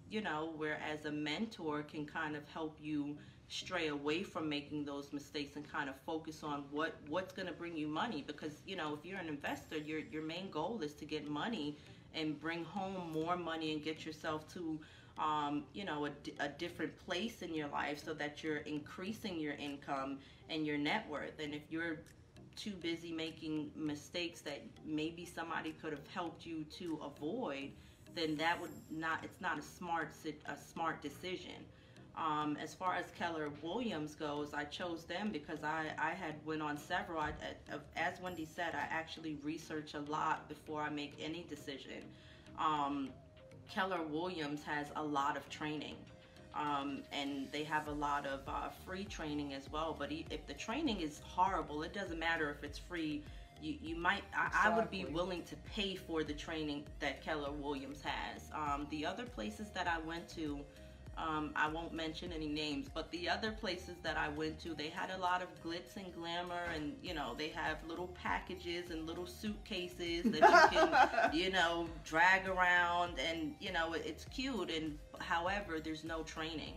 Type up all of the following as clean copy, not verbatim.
You know, whereas a mentor can kind of help you stray away from making those mistakes and kind of focus on what's going to bring you money. Because, you know, if you're an investor, your main goal is to get money and bring home more money and get yourself to you know, a different place in your life, so that you're increasing your income and your net worth. And if you're too busy making mistakes that maybe somebody could have helped you to avoid, then that would not, it's not a smart decision. As far as Keller Williams goes, I chose them because I had went on several. As Wendy said, I actually research a lot before I make any decision. Keller Williams has a lot of training, and they have a lot of free training as well. But if the training is horrible, it doesn't matter if it's free. You might, I would be willing to pay for the training that Keller Williams has. The other places that I went to, I won't mention any names, but the other places that I went to, they had a lot of glitz and glamour, and, you know, they have little packages and little suitcases that you can, you know, drag around, and, you know, it's cute. And however, there's no training.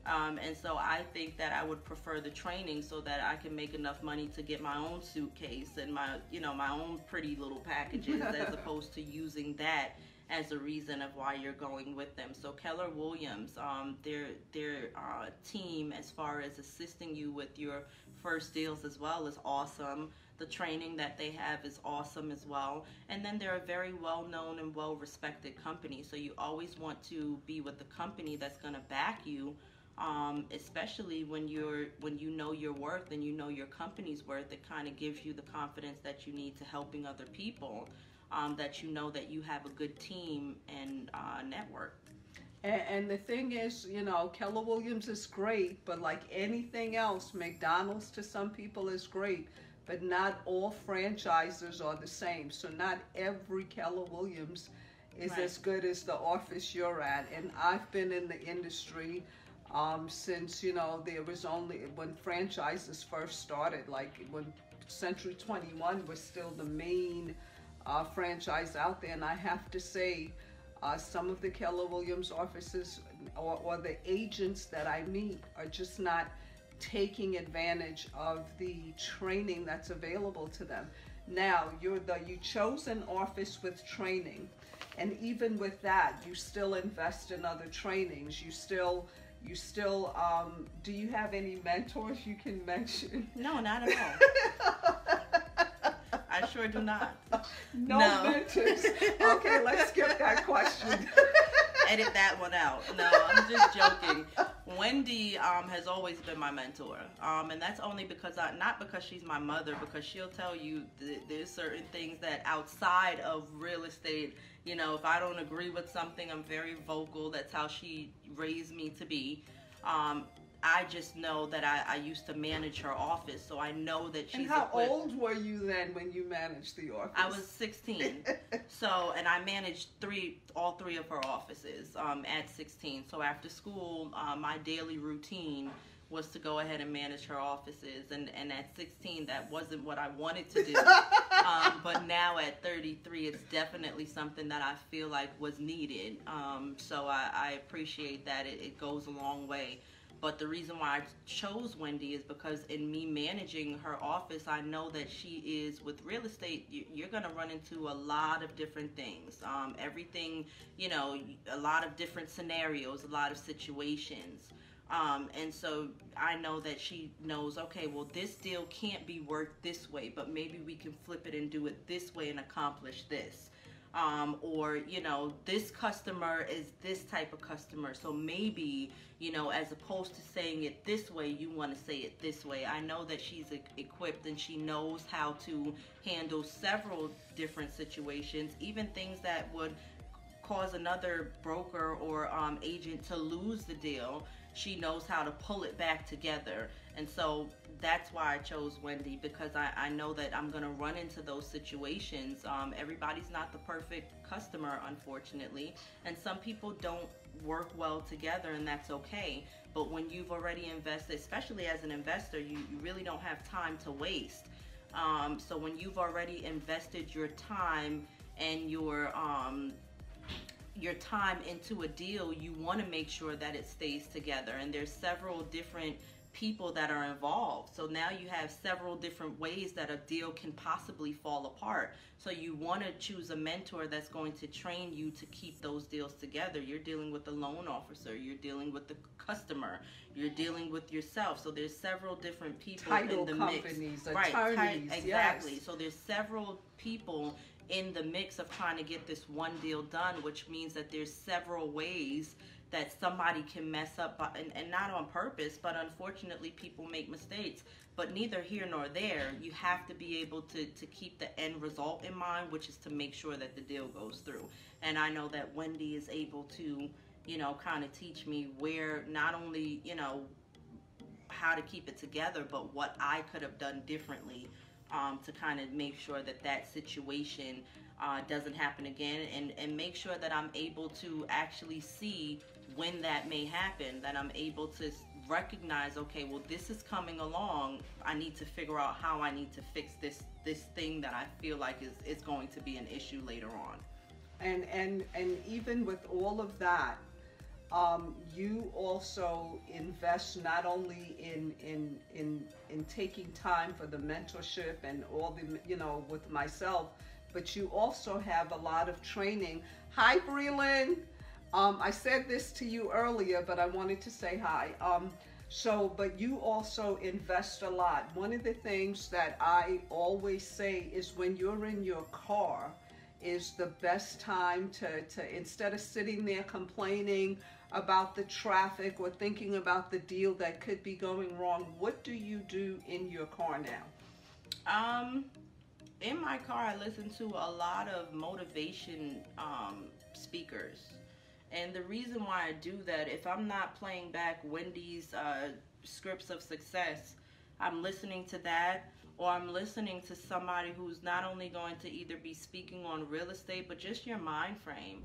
And so I think that I would prefer the training so that I can make enough money to get my own suitcase and my, you know, my own pretty little packages, as opposed to using that as a reason of why you're going with them. So Keller Williams, their team, as far as assisting you with your first deals as well, is awesome. The training that they have is awesome as well. And then they're a very well-known and well-respected company. So you always want to be with the company that's going to back you, especially when you know your worth and you know your company's worth. It kind of gives you the confidence that you need to helping other people. That you know that you have a good team and network. And the thing is, you know, Keller Williams is great, but like anything else, McDonald's to some people is great, but not all franchises are the same. So not every Keller Williams is as good as the office you're at. And I've been in the industry since, you know, there was only, when franchises first started, like when Century 21 was still the main franchise out there. And I have to say, some of the Keller Williams offices or the agents that I meet are just not taking advantage of the training that's available to them. Now, you chose an office with training, and even with that, you still invest in other trainings. You still do you have any mentors you can mention? No, not at all. I sure do not. No mentors. Okay, let's skip that question. Edit that one out. No, I'm just joking. Wendy has always been my mentor, and that's only because not because she's my mother, because she'll tell you there's certain things that outside of real estate, you know, if I don't agree with something, I'm very vocal. That's how she raised me to be. I just know that I used to manage her office, so I know that she's equipped. And how old were you then when you managed the office? I was 16. So, and I managed all three of her offices at 16. So after school, my daily routine was to go ahead and manage her offices. And at 16, that wasn't what I wanted to do. But now at 33, it's definitely something that I feel like was needed. So I appreciate that. It goes a long way. But the reason why I chose Wendy is because in me managing her office, I know that she is, with real estate, you're going to run into a lot of different things. Everything, you know, a lot of different scenarios, a lot of situations. And so I know that she knows, okay, well, this deal can't be worked this way, but maybe we can flip it and do it this way and accomplish this. Or, you know, this customer is this type of customer. So maybe, you know, as opposed to saying it this way, you want to say it this way. I know that she's equipped and she knows how to handle several different situations, even things that would cause another broker or agent to lose the deal. She knows how to pull it back together. And so that's why I chose Wendy, because I know that I'm going to run into those situations. Everybody's not the perfect customer, unfortunately. And some people don't work well together, and that's okay. But when you've already invested, especially as an investor, you really don't have time to waste. So when you've already invested your time and your your time into a deal, you want to make sure that it stays together. And there's several different people that are involved. So now you have several different ways that a deal can possibly fall apart. So you want to choose a mentor that's going to train you to keep those deals together. You're dealing with the loan officer, you're dealing with the customer, you're dealing with yourself. So there's several different people Title in the companies, mix. Attorneys, Exactly. yes. So there's several people in the mix of trying to get this one deal done, which means that there's several ways that somebody can mess up, and not on purpose, but unfortunately people make mistakes. But neither here nor there. You have to be able to keep the end result in mind, which is to make sure that the deal goes through. And I know that Wendy is able to, kind of teach me where not only, how to keep it together, but what I could have done differently to kind of make sure that that situation doesn't happen again, and make sure that I'm able to actually see when that may happen, that I'm able to recognize, okay, well, this is coming along. I need to figure out how I need to fix this thing that I feel like is going to be an issue later on. And even with all of that, you also invest not only in taking time for the mentorship and all the, with myself, but you also have a lot of training. Hi, Breland. I said this to you earlier, but I wanted to say hi. But you also invest a lot. One of the things that I always say is when you're in your car is the best time to instead of sitting there complaining about the traffic or thinking about the deal that could be going wrong, what do you do in your car now? In my car, I listen to a lot of motivation speakers. And the reason why I do that, if I'm not playing back Wendy's scripts of success, I'm listening to that, or I'm listening to somebody who's not only going to either be speaking on real estate, but just your mind frame.